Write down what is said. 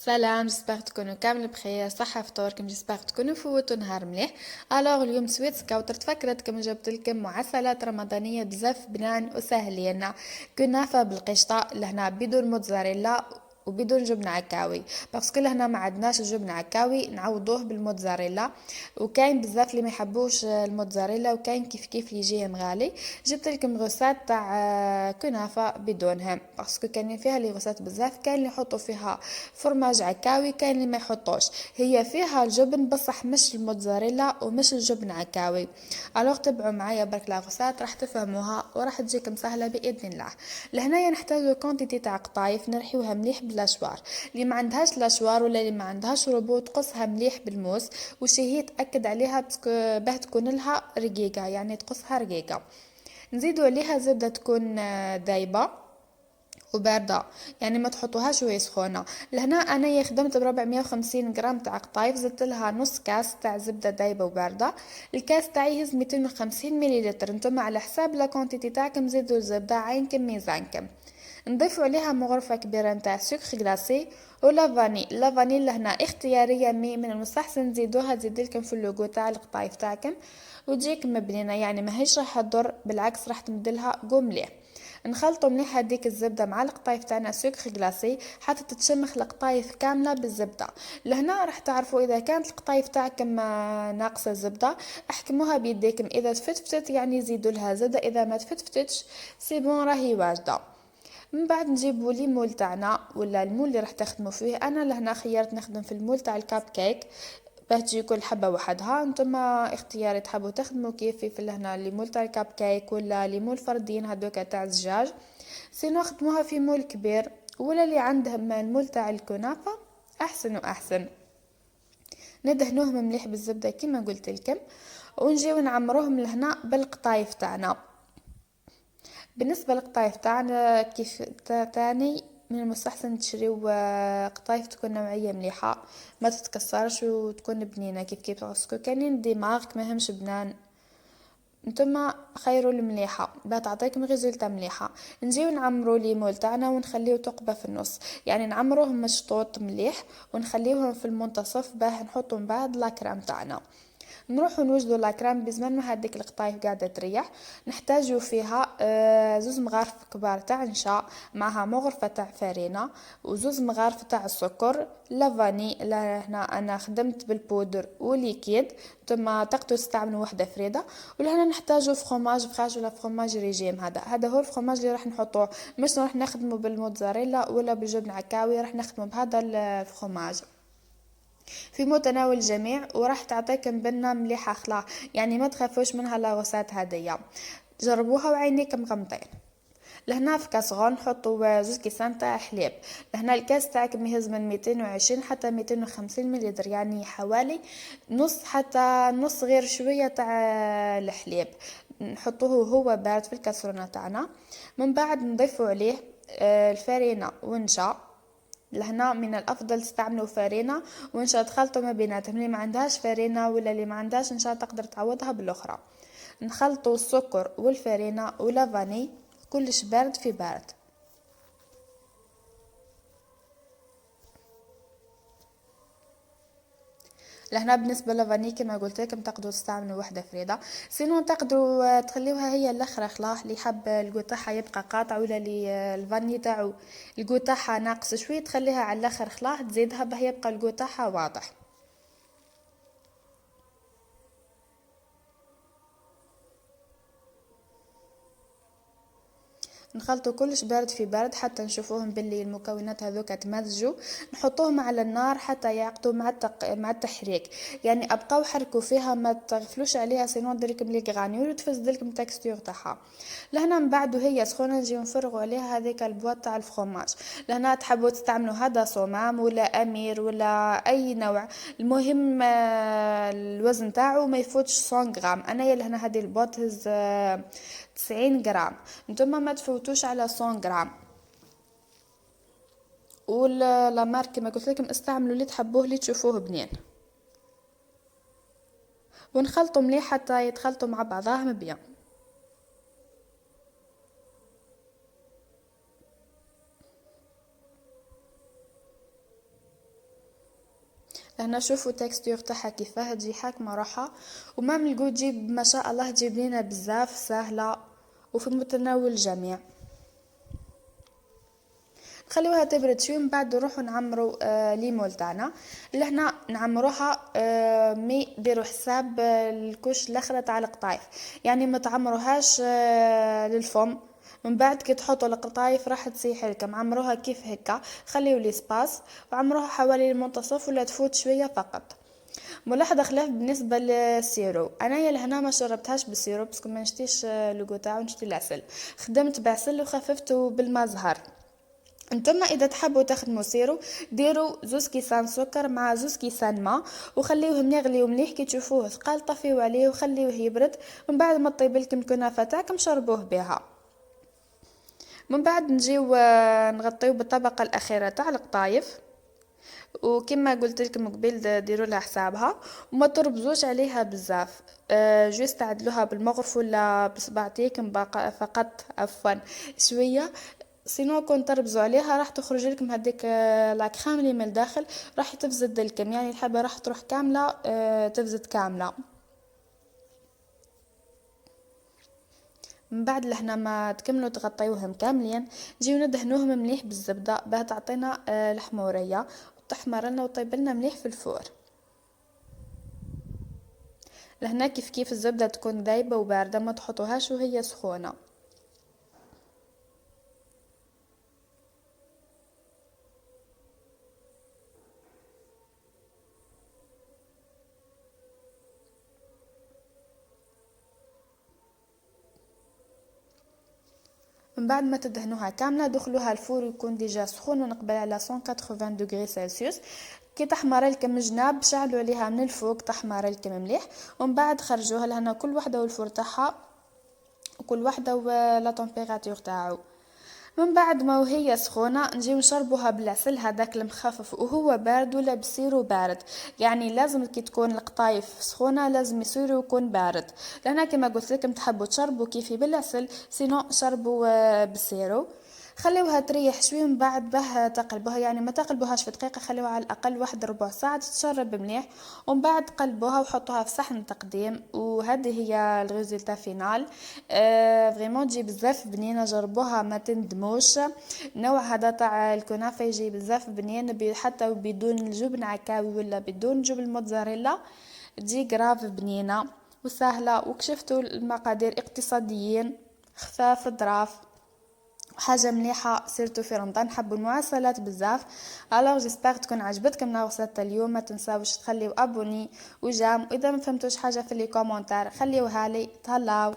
سلام، جسبر تكونوا كامل بخير صحة فطوركم. جسبر تكونوا فوتوا نهار مليح. الوغ اليوم سويت سكاوتر تفكرتكم جبت لكم معسلات رمضانية بزاف بنان وسهلين. كنافة بالقشطة لهنا بدون موتزاريلا وبدون جبنة عكاوي، باسكو لهنا ما عندناش الجبنة عكاوي نعوضوه بالموتزاريلا. وكاين بزاف اللي ما يحبوش الموتزاريلا، وكاين كيف اللي يجيهم غالي. جبت لكم غوسات تاع كنافة بدونها، باسكو كاين فيها لي غوسات بزاف، كاين اللي يحطوا فيها فرماج عكاوي، كاين اللي ما يحطوش. هي فيها الجبن بصح مش الموتزاريلا ومش الجبن عكاوي. الوغ تبعوا معايا برك لاغوسات راح تفهموها وراح تجيكم سهله باذن الله. لهنايا نحتاجو كونتيتي تاع قطايف نرحيوها مليح بالاشوار. اللي ما عندهاش لاشوار ولا اللي ما عندهاش ربو تقصها مليح بالموس. وشي هي تاكد عليها باه تكون لها رقيقه، يعني تقصها رقيقه. نزيدوا عليها زبده تكون دايبه وباردة، يعني ما تحطوهاش وهي سخونة. لهنا انا خدمت ب 450 غرام تاع قطايف، زدت لها نص كاس تاع زبدة دايبة وباردة. الكاس تاعي يهز 250 مليلتر، نتوما على حساب لا كونتيتي تاعكم زيدوا الزبدة عينكم ميزانكم. نضيفوا عليها مغرفة كبيرة نتاع سكر غلاسي ولا فاني. لا فاني لهنا اختيارية، مي من المستحسن تزيدوها تزيدلكم في اللوغو تاع القطايف تاعكم وتجيك مبنينة، يعني ما هيش راح تضر، بالعكس راح تمدلها قوم مليح. نخلطوا مليح هديك الزبده مع القطايف تاعنا سكر غلاسي حتى تتشمخ القطايف كامله بالزبده. لهنا راح تعرفوا اذا كانت القطايف تاعكم ناقصه زبده، احكموها بيديكم، اذا تفتفتت يعني زيدوا لها زبده، اذا ما تفتفتش سي بون راهي واجده. من بعد نجيبوا لي مول تاعنا ولا المول اللي راح تخدموا فيه. انا لهنا خيرت نخدم في المول تاع الكاب كيك، باه تجي كل حبه وحدها. نتوما اختياري تحبوا تخدموا كيفي في لهنا اللي مول تاع الكاب كيك ولا اللي مول فردين هذوك تاع الزجاج. سينو خدموها في مول كبير ولا اللي عندهم المول تاع الكنافه احسن واحسن. ندهنوهم مليح بالزبده كما قلت لكم، ونجيو نعمروهم لهنا بالقطايف تاعنا. بالنسبة للقطايف تاعنا كيف تاني من المستحسن تشريو قطايف تكون نوعية مليحة، ما تتكسرش وتكون بنينة كيف باسكو كاينين ديماغ ماهمش بنان. نتوما خيروا المليحة باه تعطيكم ريزولتا مليحة. نجيو نعمرو ليمول تاعنا ونخليه ثقبة في النص، يعني نعمروهم مشطوط مليح ونخليهم في المنتصف باه نحطو من بعد لاكرام تاعنا. نروحو نوجدو لاكرام بزمان ما هاديك القطايف قاعده تريح. نحتاجو فيها زوز مغارف كبار تاع نشا، معها مغرفه تاع فرينه وزوز مغارف تاع السكر لافاني. لا هنا انا خدمت بالبودر وليكيد، ثم تقدروا تستعملوا وحده فريده. ولهنا نحتاجو فخوماج فراج ولا فخوماج ريجيم، هذا هو الفخوماج اللي راح نحطوه، مش راح نخدمه بالموتزاريلا ولا بالجبن عكاوي، راح نخدمه بهذا الفخوماج في متناول الجميع وراح تعطيكم بنة مليحة خلا. يعني ما تخافوش منها لاغوسات هدية، جربوها وعينيكم غمضين. لهنا في كاسرون نحطوا زوج كيسان تاع حليب. لهنا الكاس تاعكم يهز من 220 حتى 250 مليلتر، يعني حوالي نص حتى نص غير شوية تاع الحليب. نحطوه هو بارد في الكاسرونة تاعنا. من بعد نضيفوا عليه الفرينة ونشا. لهنا من الافضل تستعملوا فرينه ونشا تخلطوا ما بيناتهم، اللي ما عندهاش فرينه ولا اللي ما عندهاش نشا تقدر تعوضها بالاخرى. نخلطوا السكر والفرينه واللافاني كلش بارد في بارد. لهنا بالنسبه للفاني كما قلت لكم تقدروا تستعملوا وحده فريده، سينو تقدروا تخليوها هي الاخر خلاص. اللي حب الجو تاعها يبقى قاطع ولا اللي الفاني تاعو الجو تاعها ناقص شويه تخليها على الاخر خلاص، تزيدها باه يبقى الجو تاعها واضح. نخلطوا كلش بارد في بارد حتى نشوفوهم باللي المكونات هذوك تمزجوا. نحطوهم على النار حتى يعقدوا مع التحريك، يعني ابقاو حركوا فيها ما تغفلوش عليها سينو ديرلكم لي غرانيول وتفسدلكم تكستور تاعها. لهنا من بعد وهي سخونه نجيو نفرغوا عليها هذيك البواط تاع الفخوماج. لهنا تحبوا تستعملوا هذا صومام ولا امير ولا اي نوع، المهم الوزن تاعو ما يفوتش 100 غرام. انا لهنا هذه البواط هز 90 غرام، نتوما ما تفوتوش على 100 غرام. ولا مارك كما قلت لكم استعملوا اللي تحبوه اللي تشوفوه بنين. ونخلطوا مليح حتى يتخلطوا مع بعضهم بيان. هنا شوفوا تكستور تاعها كيفاه تجي حاكمه روحها، ومام الجو تجيب ما شاء الله تجيب لينا بزاف سهله وفي متناول الجميع. نخليوها تبرد شوي، من بعد نروحو نعمرو ليمول تاعنا. لهنا نعمروها مي ديروا حساب الكوش الاخرى تاع القطايف، يعني ما تعمروهاش للفم. من بعد كي تحطوا القطايف راح تسيح لكم، عمروها كيف هكا، خليو لي سباس وعمروها حوالي المنتصف ولا تفوت شويه فقط. ملاحظه خلاف بالنسبه للسيرو، انايا لهنا ما شربتهاش بالسيرو باسكو ما نشتيش لوغو تاعو، نشتي العسل، خدمت بعسل وخففته بالما زهر. انتما اذا تحبوا تخدموا سيرو ديروا زوز كيسان سكر مع زوز كيسان ماء وخليوهم يغليو مليح، كي تشوفوه ثقال طفيو عليه وخليوه يبرد، من بعد ما طيب لكم الكنافه تاعكم شربوه بها. من بعد نجيو نغطيو بالطبقه الاخيره تاع القطايف، وكما قلت لكم قبل ديروا لها حسابها وما تربزوش عليها بزاف. جوست عدلوها بالمغرف ولا بصبعتيكم فقط عفوا شويه، سينو كون تربزوا عليها راح تخرج لكم هذيك لاكريم اللي من الداخل راح تفزد لكم، يعني الحبه راح تروح كامله تفزد كامله. من بعد لهنا ما تكملوا تغطيوهم كاملين نجيو ندهنوهم مليح بالزبده باه تعطينا الحموريه وتحمر لنا وطيب لنا مليح في الفور. لهنا كيف الزبده تكون ذايبه وبارده، ما تحطوهاش وهي سخونه. من بعد ما تدهنوها كامله دخلوها الفور يكون ديجا سخون ونقبل على 180 دوغري سلسيوس. كي تحمر لكم الجناب شعلوا عليها من الفوق تحمر لكم مليح، ومن بعد خرجوها لهنا كل وحده والفور تاعها وكل وحده ولا تمبيراتور تاعو. من بعد ما وهي سخونه نجيو نشربوها بالعسل هذاك المخفف وهو بارد ولا بصيرو بارد، يعني لازم كي تكون القطايف سخونه لازم يصيرو يكون بارد. لهنا كما قلت لكم تحبوا تشربوا كيفي بالعسل سينو شربوا بصيرو. خليوها تريح شوي من بعد به تقلبوها، يعني ما تقلبوهاش في دقيقه، خليوها على الاقل واحد ربع ساعه تتشرب مليح، ومن بعد قلبوها وحطوها في صحن تقديم. وهذه هي الريزلتا فينال. فريمون تجي بزاف بنينه، جربوها ما تندموش. نوع هذا تاع الكنافه يجي بزاف بنين حتى بدون الجبن عكاوي ولا بدون جبن موتزاريلا، تجي غراف بنينه وسهله. وكشفتوا المقادير اقتصاديين خفاف ظراف حاجه مليحه، سيرتو في رمضان نحبوا المعسلات بزاف. الوغ جيسبر تكون عجبتكم وصفه اليوم، ما تنساوش تخليو ابوني وجام، واذا ما فهمتوش حاجه في لي كومونتير خليوها لي. تهلاو.